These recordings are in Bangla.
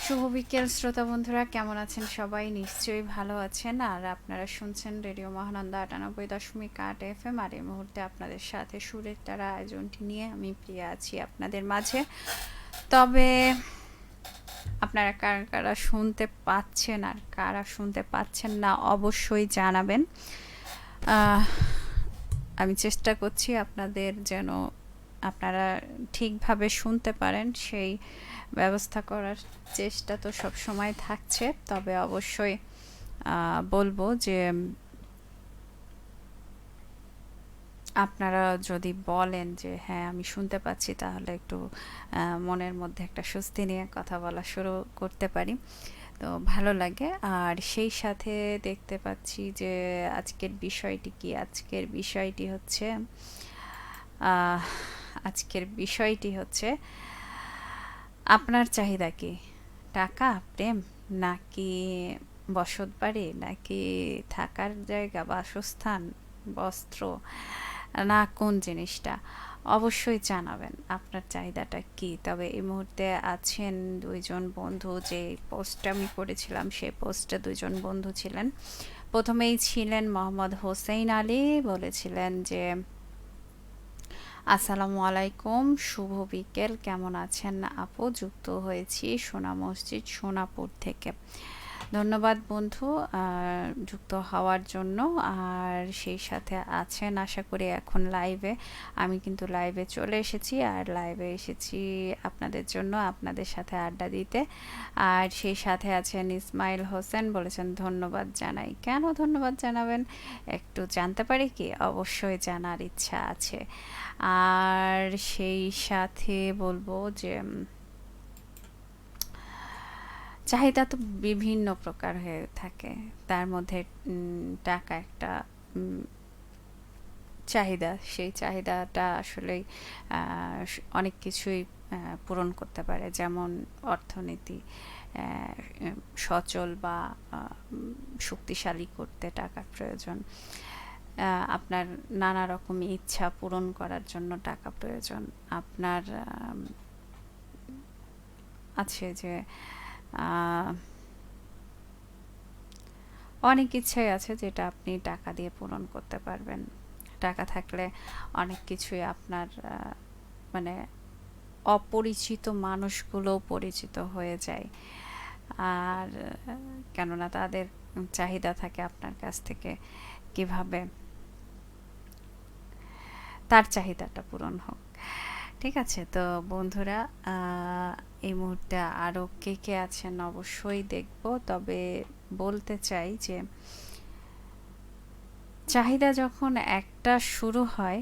শুভ বিকেল শ্রোতা বন্ধুরা, কেমন আছেন সবাই? নিশ্চয়ই ভালো আছেন। আর আপনারা শুনছেন রেডিও মহানন্দা ৯৮.৮ FM। আর এই মুহূর্তে আপনাদের সাথে সুরের তারা আয়োজনটি নিয়ে আমি প্রিয়া আছি আপনাদের মাঝে। তবে আপনারা কারা কারা শুনতে পাচ্ছেন আর কারা শুনতে পাচ্ছেন না অবশ্যই জানাবেন। আমি চেষ্টা করছি আপনাদের যেন আপনারা ঠিকভাবে শুনতে পারেন সেই ব্যবস্থা করার চেষ্টা তো সব সময় থাকছে। তবে অবশ্যই বলবো যে আপনারা যদি বলেন যে হ্যাঁ আমি শুনতে পাচ্ছি, তাহলে একটু মনের মধ্যে একটা স্বস্তি নিয়ে কথা বলা শুরু করতে পারি, তো ভালো লাগে। আর সেই সাথে দেখতে পাচ্ছি যে আজকের বিষয়টি কি। আহ, আজকের বিষয়টি হচ্ছে আপনার চাহিদা কি? টাকা, প্রেম, নাকি বসতবাড়ি, নাকি থাকার জায়গা, বাসস্থান, বস্ত্র, না কোন জিনিসটা? অবশ্যই জানাবেন আপনার চাহিদাটা কি। তবে এই মুহূর্তে আছেন দুইজন বন্ধু। যে পোস্টটা আমি করেছিলাম সেই পোস্টে দুইজন বন্ধু ছিলেন। প্রথমেই ছিলেন মোহাম্মদ হোসেন আলী, বলেছিলেন যে আসসালামু আলাইকুম, শুভ বিকেল, কেমন আছেন আপু? যুক্ত হয়েছি সোনা মসজিদ সোনাপুর থেকে। ধন্যবাদ বন্ধু যুক্ত হওয়ার জন্য। আর সেই সাথে আছেন আশা করি এখন লাইভে। আমি কিন্তু লাইভে চলে এসেছি, আর লাইভে এসেছি আপনাদের জন্য, আপনাদের সাথে আড্ডা দিতে। আর সেই সাথে আছেন ইসমাইল হোসেন, বলেছেন ধন্যবাদ জানাই। কেন ধন্যবাদ জানাবেন একটু জানতে পারি কি? অবশ্যই জানার ইচ্ছা আছে। আর সেই সাথে বলবো যে চাহিদা তো বিভিন্ন প্রকার হয়ে থাকে। তার মধ্যে টাকা একটা চাহিদা। সেই চাহিদাটা আসলেই অনেক কিছুই পূরণ করতে পারে। যেমন অর্থনীতি সচল বা শক্তিশালী করতে টাকার প্রয়োজন। আপনার নানা রকম ইচ্ছা পূরণ করার জন্য টাকা প্রয়োজন। আপনার আছে যে অনেক ইচ্ছাই আছে যেটা আপনি টাকা দিয়ে পূরণ করতে পারবেন। টাকা থাকলে অনেক কিছুই আপনার মানে অপরিচিত মানুষগুলোও পরিচিত হয়ে যায়। আর কেননা তাদের চাহিদা থাকে আপনার কাছ থেকে কিভাবে তার চাহিদাটা পূরণ হোক। ঠিক আছে, তো বন্ধুরা এই মুহূর্তে আরও কে কে আছেন অবশ্যই দেখব। তবে বলতে চাই যে চাহিদা যখন একটা শুরু হয়,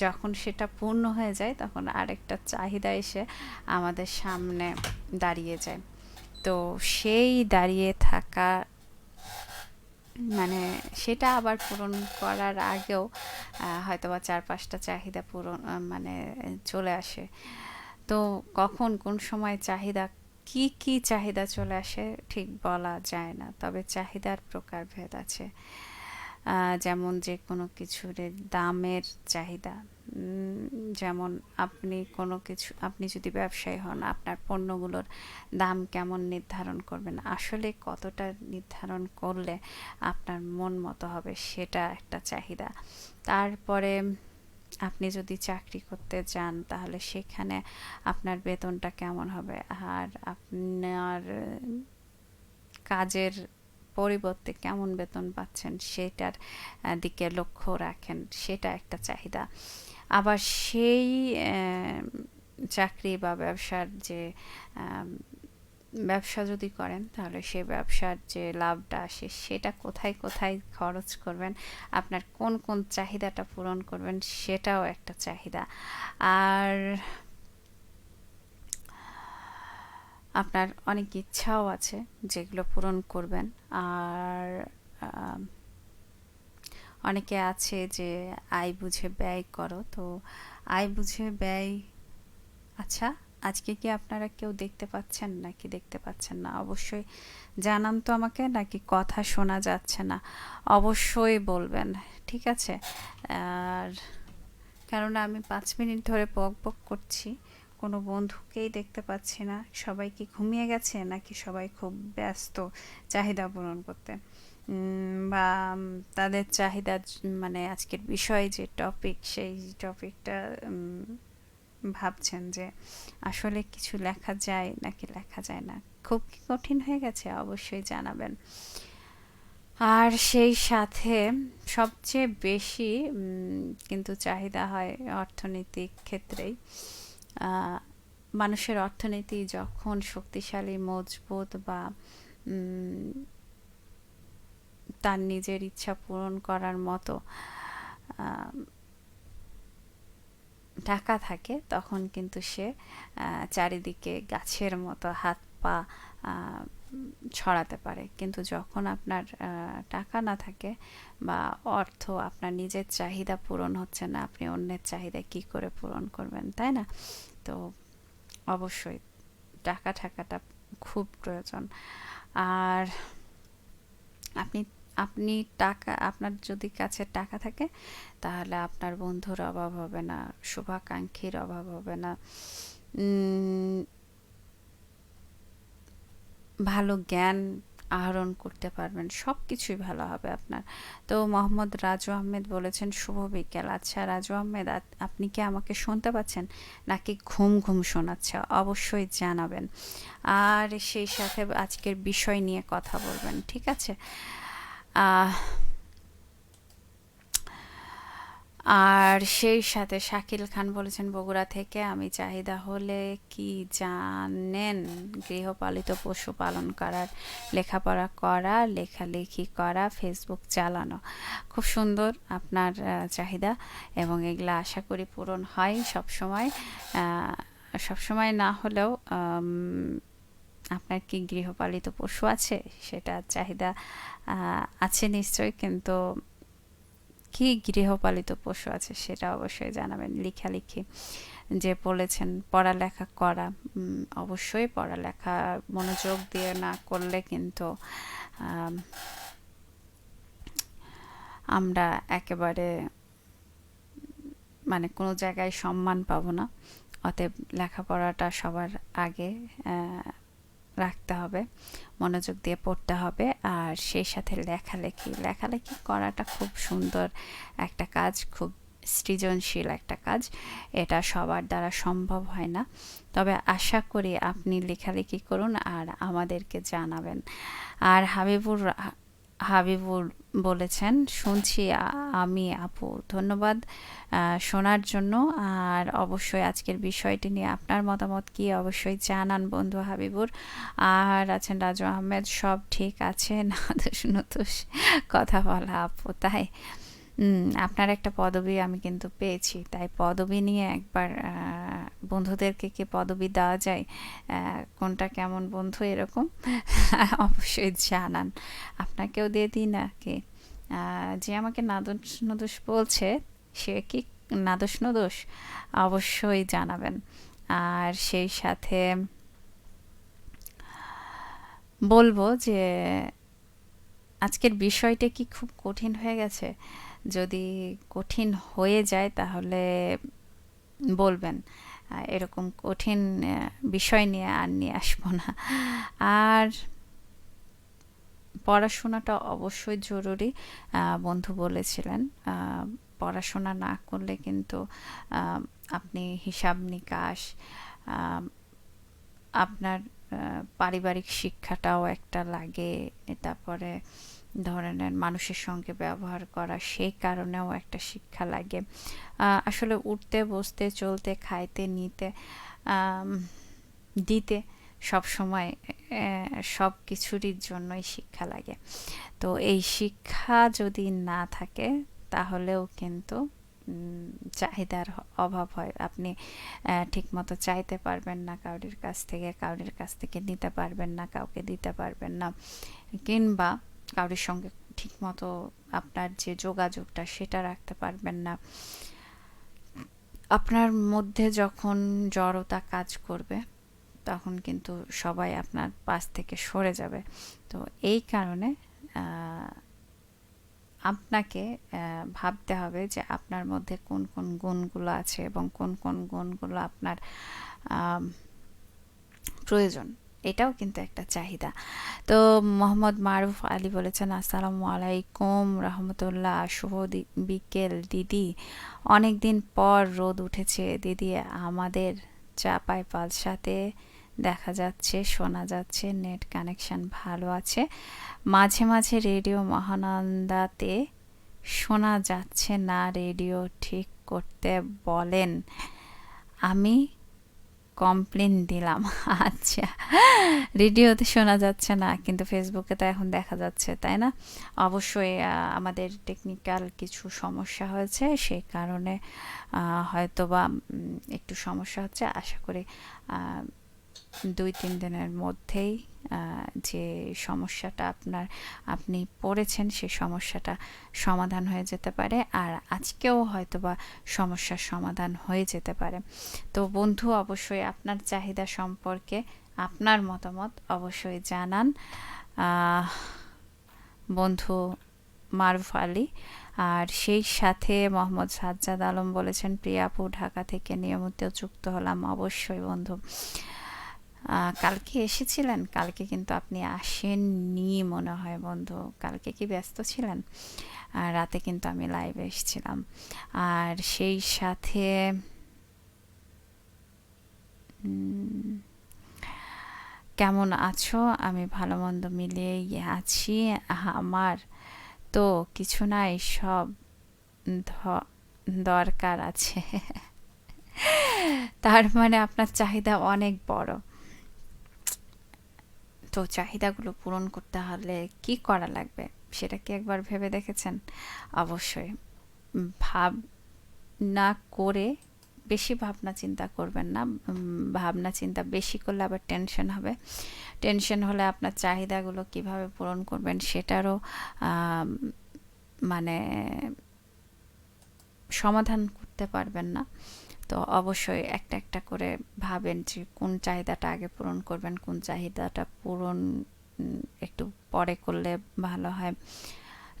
যখন সেটা পূর্ণ হয়ে যায়, তখন আরেকটা চাহিদা এসে আমাদের সামনে দাঁড়িয়ে যায়। তো সেই দাঁড়িয়ে থাকা মানে সেটা আবার পূরণ করার আগেও হয়তোবা ৪-৫টা চাহিদা পূরণ মানে চলে আসে। তো কখন কোন সময় চাহিদা কি কি চাহিদা চলে আসে ঠিক বলা যায় না। তবে চাহিদার প্রকারভেদ আছে। যেমন যে কোনো কিছুর দামের চাহিদা। যেমন আপনি যদি ব্যবসায়ী হন, আপনার পণ্যগুলোর দাম কেমন নির্ধারণ করবেন? আসলে কতটা নির্ধারণ করলে আপনার মন মতো হবে, সেটা একটা চাহিদা। তারপরে আপনি যদি চাকরি করতে যান, তাহলে সেখানে আপনার বেতনটা কেমন হবে? আর আপনার কাজের পরিবর্তে কেমন বেতন পাচ্ছেন সেটার দিকে লক্ষ্য রাখেন, সেটা একটা চাহিদা। আবার সেই চাকরি বা ব্যবসার যে ব্যবসা যদি করেন, তাহলে সেই ব্যবসার যে লাভটা আসে সেটা কোথায় কোথায় খরচ করবেন, আপনার কোন কোন চাহিদাটা পূরণ করবেন, সেটাও একটা চাহিদা। আর আপনার অনেক ইচ্ছাও আছে যেগুলো পূরণ করবেন। আর অনেকে আছে যে আয় বুঝে ব্যয় করো, তো আয় বুঝে ব্যয়। আচ্ছা, আজকে কি আপনারা কেউ দেখতে পাচ্ছেন নাকি দেখতে পাচ্ছেন না? অবশ্যই জানান তো আমাকে, নাকি কথা শোনা যাচ্ছে না অবশ্যই বলবেন। ঠিক আছে। আর কেননা আমি ৫ মিনিট ধরে বক বক করছি, কোনো বন্ধুকেই দেখতে পাচ্ছি না। সবাই কি ঘুমিয়ে গেছে নাকি সবাই খুব ব্যস্ত চাহিদা পূরণ করতে? বা তাদের চাহিদা মানে আজকের বিষয় যে টপিক সেই টপিকটা ভাবছেন যে আসলে কিছু লেখা যায় নাকি লেখা যায় না। খুব কি কঠিন হয়ে গেছে? অবশ্যই জানাবেন। আর সেই সাথে সবচেয়ে বেশি কিন্তু চাহিদা হয় অর্থনৈতিক ক্ষেত্রেই। আহ, মানুষের অর্থনীতি যখন শক্তিশালী মজবুত বা উম, তার নিজের ইচ্ছা পূরণ করার মতো আহ, টাকা থাকে তখন কিন্তু সে চারিদিকে গাছের মতো হাত পা আহ, ছড়াতে পারে। কিন্তু যখন আপনার টাকা না থাকে বা অর্থ, আপনার নিজের চাহিদা পূরণ হচ্ছে না, আপনি অন্যের চাহিদা কি করে পূরণ করবেন, তাই না? তো অবশ্যই টাকা থাকাটা খুব প্রয়োজন। আর আপনি আপনি টাকা, আপনার যদি কাছে টাকা থাকে তাহলে আপনার বন্ধুর অভাব হবে না, শুভাকাঙ্ক্ষীর অভাব হবে না, উম, ভালো জ্ঞান আহরণ করতে পারবেন, সব কিছুই ভালো হবে আপনার। তো মোহাম্মদ রাজু আহমেদ বলেছেন শুভ বিকেল। আচ্ছা রাজু আহমেদ, আপনি কি আমাকে শুনতে পাচ্ছেন নাকি ঘুম ঘুম শোনাচ্ছে? অবশ্যই জানাবেন। আর সেই সাথে আজকের বিষয় নিয়ে কথা বলবেন, ঠিক আছে? আহ আর সেই সাথে শাকিল খান বলেছেন বগুড়া থেকে, আমি চাহিদা হলে কি জানেন, গৃহপালিত পশু পালন করার, লেখাপড়া করা, লেখালেখি করা, ফেসবুক চালানো। খুব সুন্দর আপনার চাহিদা, এবং এগুলা আশা করি পূরণ হয় সবসময়। সবসময় না হলেও আপনার কি গৃহপালিত পশু আছে সেটা চাহিদা আছে নিশ্চয়ই, কিন্তু কি গৃহপালিত পশু আছে সেটা অবশ্যই জানাবেন। লেখালেখি যে বলেছেন, পড়ালেখা করা, অবশ্যই পড়ালেখা মনোযোগ দিয়ে না করলে কিন্তু আম, আমরা একেবারে মানে কোনো জায়গায় সম্মান পাবো না। অতএব লেখাপড়াটা সবার আগে রাখতে হবে, মনোযোগ দিয়ে পড়তে হবে। আর সেই সাথে লেখালেখি, লেখালেখি করাটা খুব সুন্দর একটা কাজ, খুব সৃজনশীল একটা কাজ। এটা সবার দ্বারা সম্ভব হয় না, তবে আশা করি আপনি লেখালেখি করুন আর আমাদেরকে জানাবেন। আর হাবিবুর বলেছেন শুনছি আমি আপু, ধন্যবাদ শোনার জন্য। আর অবশ্যই আজকের বিষয়টি নিয়ে আপনার মতামত কি অবশ্যই জানান বন্ধু হাবিবুর। আর আছেন রাজু আহমেদ, সব ঠিক আছে, নাদোষ নুদোষ কথা বলা আপু, তাই আপনার একটা পদবি আমি কিন্তু পেয়েছি, তাই পদবি নিয়ে একবার বন্ধুদেরকে কি পদবি দেওয়া যায়, কোনটা কেমন বন্ধু এরকম অবশ্যই জানান। আপনাকেও দিয়ে দিই নাকি? যে আমাকে নাদোষ নুদোষ বলছে সে কি নাদোষ নুদোষ অবশ্যই জানাবেন। আর সেই সাথে বলবো যে আজকের বিষয়টা কি খুব কঠিন হয়ে গেছে? যদি কঠিন হয়ে যায় তাহলে বলবেন, এরকম কঠিন বিষয় নিয়ে আর নিয়ে আসবো না। আর পড়াশোনাটা অবশ্যই জরুরি, বন্ধু বলেছিলেন। পড়াশোনা না করলে কিন্তু আপনি হিসাব নিকাশ, আপনার পারিবারিক শিক্ষাটাও একটা লাগে, তারপরে ধরে নেন মানুষের সঙ্গে ব্যবহার করা, সেই কারণেও একটা শিক্ষা লাগে। আসলে উঠতে বসতে চলতে খাইতে নিতে দিতে সব সময় সব কিছুরই জন্যই শিক্ষা লাগে। তো এই শিক্ষা যদি না থাকে তাহলেও কিন্তু চাহিদার অভাব হয়। আপনি ঠিকমতো চাইতে পারবেন না কাউরির কাছ থেকে, কাউরির কাছ থেকে নিতে পারবেন না, কাউকে দিতে পারবেন না, কিংবা কাউরির সঙ্গে ঠিকমতো আপনার যে যোগাযোগটা সেটা রাখতে পারবেন না। আপনার মধ্যে যখন জড়তা কাজ করবে তখন কিন্তু সবাই আপনার পাশ থেকে সরে যাবে। তো এই কারণে আপনাকে ভাবতে হবে যে আপনার মধ্যে কোন কোন গুণগুলো আছে এবং কোন কোন গুণগুলো আপনার আম, প্রয়োজন। এটাও কিন্তু একটা চাহিদা। তো মোহাম্মদ মারুফ আলী বলেছেন, আসসালামু আলাইকুম রহমতুল্লাহ, শুভ বিকেল দিদি। অনেক দিন পর রোদ উঠেছে দিদি, আমাদের চাপাই পালসাতে দেখা যাচ্ছে, শোনা যাচ্ছে, নেট কানেকশন ভালো আছে, মাঝে মাঝে রেডিও মহানন্দাতে শোনা যাচ্ছে না, রেডিও ঠিক করতে বলেন, আমি কমপ্লেন দিলাম। আচ্ছা, রেডিওতে শোনা যাচ্ছে না কিন্তু ফেসবুকে তো এখন দেখা যাচ্ছে, তাই না? অবশ্যই আমাদের টেকনিক্যাল কিছু সমস্যা হয়েছে, সেই কারণে হয়তোবা একটু সমস্যা হচ্ছে। আশা করি 2-3 দিনের মধ্যেই যে সমস্যাটা আপনি পড়েছেন সেই সমস্যাটা সমাধান হয়ে যেতে পারে, আর আজকেও হয়তোবা সমস্যার সমাধান হয়ে যেতে পারে। তো বন্ধু, অবশ্যই আপনার চাহিদা সম্পর্কে আপনার মতামত অবশ্যই জানান। আহ, বন্ধু মারুফ আলী। আর সেই সাথে মোহাম্মদ সাজ্জাদ আলম বলেছেন, প্রিয়া আপু, ঢাকা থেকে নিয়মিত যুক্ত হলাম। অবশ্যই বন্ধু, কালকে এসেছিলেন? কালকে কিন্তু আপনি আসেননি মনে হয় বন্ধু। কালকে কি ব্যস্ত ছিলেন? রাতে কিন্তু আমি লাইভে এসেছিলাম। আর সেই সাথে কেমন আছো? আমি ভালো মন্দ মিলিয়েই আছি। আমার তো কিছু নাই, সব দরকার আছে। তার মানে আপনার চাহিদা অনেক বড়। তো চাহিদাগুলো পূরণ করতে হলে কি করা লাগবে সেটা কি একবার ভেবে দেখেছেন? অবশ্যই ভাবনা করে, বেশি ভাবনা চিন্তা করবেন না। ভাবনা চিন্তা বেশি করলে আবার টেনশন হবে। টেনশন হলে আপনার চাহিদাগুলো কিভাবে পূরণ করবেন সেটারও আম, মানে সমাধান করতে পারবেন না। তো অবশ্যই একটা একটা করে ভাবেন যে কোন চাহিদাটা আগে পূরণ করবেন, কোন চাহিদাটা পূরণ একটু পরে করলে ভালো হয়।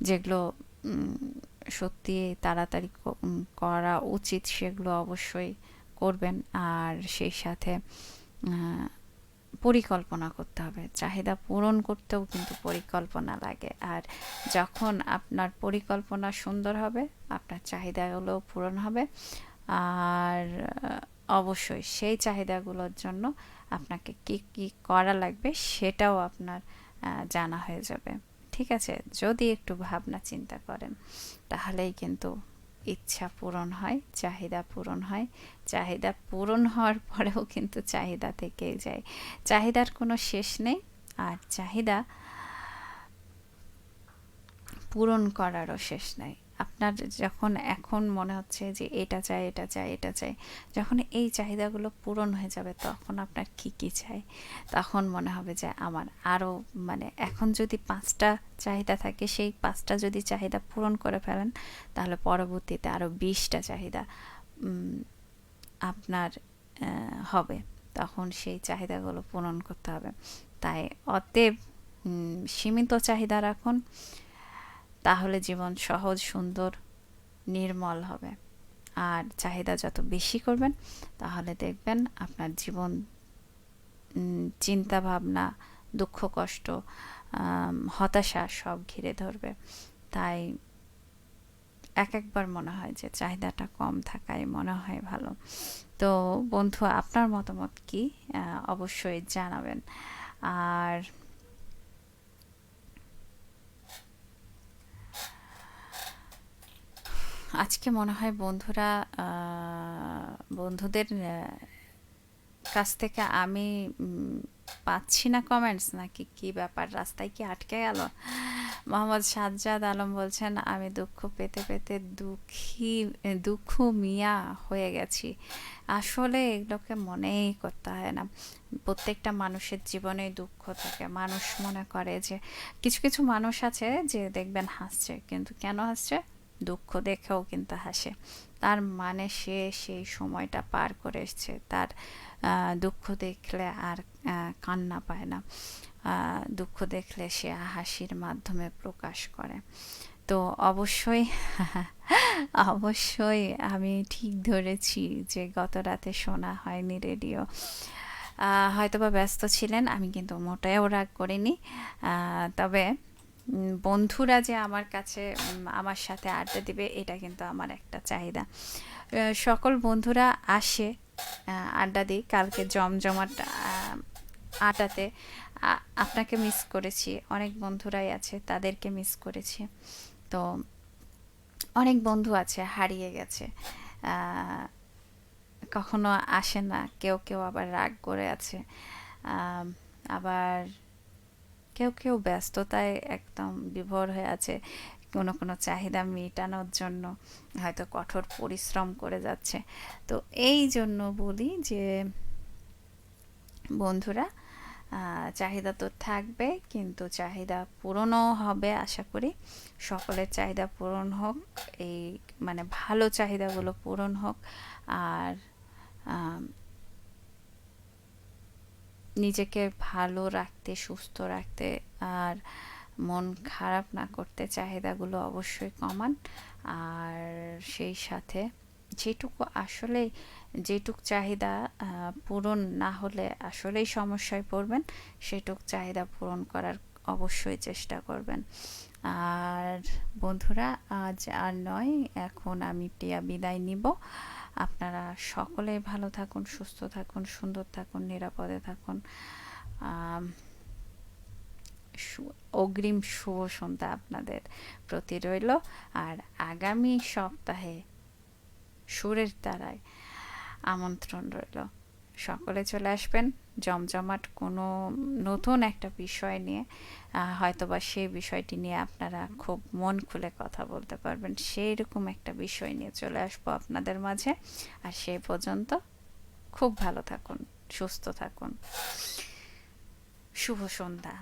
যেগুলো সত্যি তাড়াতাড়ি করা উচিত সেগুলো অবশ্যই করবেন। আর সেই সাথে পরিকল্পনা করতে হবে। চাহিদা পূরণ করতেও কিন্তু পরিকল্পনা লাগে, আর যখন আপনার পরিকল্পনা সুন্দর হবে আপনার চাহিদাগুলো পূরণ হবে। আর অবশ্যই সেই চাহিদাগুলোর জন্য আপনাকে কি কি করা লাগবে সেটাও আপনার জানা হয়ে যাবে। ঠিক আছে? যদি একটু ভাবনা চিন্তা করেন তাহলেই কিন্তু ইচ্ছা পূরণ হয়, চাহিদা পূরণ হয়। চাহিদা পূরণ হওয়ার পরেও কিন্তু চাহিদা থেকেই যায়। চাহিদার কোনো শেষ নেই, আর চাহিদা পূরণ করারও শেষ নাই। আপনার যখন এখন মনে হচ্ছে যে এটা চাই, এটা চাই, এটা চাই, যখন এই চাহিদাগুলো পূরণ হয়ে যাবে তখন আপনার কি কি চাই, তখন মনে হবে যে আমার আরও, মানে এখন যদি 5টা চাহিদা থাকে, সেই 5টা যদি চাহিদা পূরণ করে ফেলেন তাহলে পরবর্তীতে আরও 20টা চাহিদা আপনার হবে। তখন সেই চাহিদাগুলো পূরণ করতে হবে। তাই অতএব সীমিত চাহিদা রাখুন, তাহলে জীবন সহজ, সুন্দর, নির্মল হবে। আর চাহিদা যত বেশি করবেন তাহলে দেখবেন আপনার জীবন, চিন্তা ভাবনা, দুঃখ কষ্ট, হতাশা সব ঘিরে ধরবে। তাই একবার মনে হয় যে চাহিদাটা কম থাকাই মনে হয় ভালো। তো বন্ধু, আপনার মতামত কি অবশ্যই জানাবেন। আর আজকে মনে হয় বন্ধুরা, বন্ধুদের কাছ থেকে আমি পাচ্ছি না কমেন্টস, নাকি কি ব্যাপার, রাস্তায় কি আটকে গেল? মোহাম্মদ সাজ্জাদ আলম বলছেন, আমি দুঃখ পেতে পেতে দুঃখ মিয়া হয়ে গেছি। আসলে এগুলোকে মনেই করতে হয় না। প্রত্যেকটা মানুষের জীবনে দুঃখ থাকে। মানুষ মনে করে যে কিছু কিছু মানুষ আছে যে দেখবেন হাসছে, কিন্তু কেন হাসছে? দুঃখ দেখেও কিন্তু হাসে। তার মানে সে সেই সময়টা পার করে এসছে। তার দুঃখ দেখলে আর কান্না পায় না। দুঃখ দেখলে সে হাসির মাধ্যমে প্রকাশ করে। তো অবশ্যই অবশ্যই আমি ঠিক ধরেছি যে গত রাতে শোনা হয়নি রেডিও। হয়তোবা ব্যস্ত ছিলেন, আমি কিন্তু মোটেও রাগ করিনি। তবে বন্ধুরা যে আমার কাছে আমার সাথে আড্ডা দিবে এটা কিন্তু আমার একটা চাহিদা। সকল বন্ধুরা আসে, আড্ডা দিই। কালকে জমজমাট আড্ডাতে আপনাকে মিস করেছি, অনেক বন্ধুরাই আছে তাদেরকে মিস করেছি। তো অনেক বন্ধু আছে হারিয়ে গেছে, আহ, কখনো আসে না, কেউ কেউ আবার রাগ করে আছে, আম, আবার কেউ কেউ ব্যস্ততায় একদম বিভোর হয়ে আছে, কোনো কোনো চাহিদা মেটানোর জন্য হয়তো কঠোর পরিশ্রম করে যাচ্ছে। তো এই জন্য বলি যে বন্ধুরা, চাহিদা তো থাকবে, কিন্তু চাহিদা পূরণও হবে আশা করি। সকলের চাহিদা পূরণ হোক, এই মানে ভালো চাহিদাগুলো পূরণ হোক। আর আম, নিজেকে ভালো রাখতে, সুস্থ রাখতে, আর মন খারাপ না করতে চাহিদাগুলো অবশ্যই কমান। আর সেই সাথে যেটুকু আসলে, যেটুক চাহিদা পূরণ না হলে আসলেই সমস্যায় পড়বেন, সেটুক চাহিদা পূরণ করার অবশ্যই চেষ্টা করবেন। আর বন্ধুরা, আজ আর নয়, এখন আমি প্রিয়া বিদায় নিব। আপনারা সকলেই ভালো থাকুন, সুস্থ থাকুন, সুন্দর থাকুন, নিরাপদে থাকুন। আম, অগ্রিম শুভ সন্ধ্যা আপনাদের প্রতি রইল। আর আগামী সপ্তাহে সুরের তারায় আমন্ত্রণ রইল, সকলে চলে আসবেন জমজমাট কোনো নতুন একটা বিষয় নিয়ে। হয়তোবা সেই বিষয়টি নিয়ে আপনারা খুব মন খুলে কথা বলতে পারবেন, সেই রকম একটা বিষয় নিয়ে চলে আসবো আপনাদের মাঝে। আর সেই পর্যন্ত খুব ভালো থাকুন, সুস্থ থাকুন। শুভ সন্ধ্যা।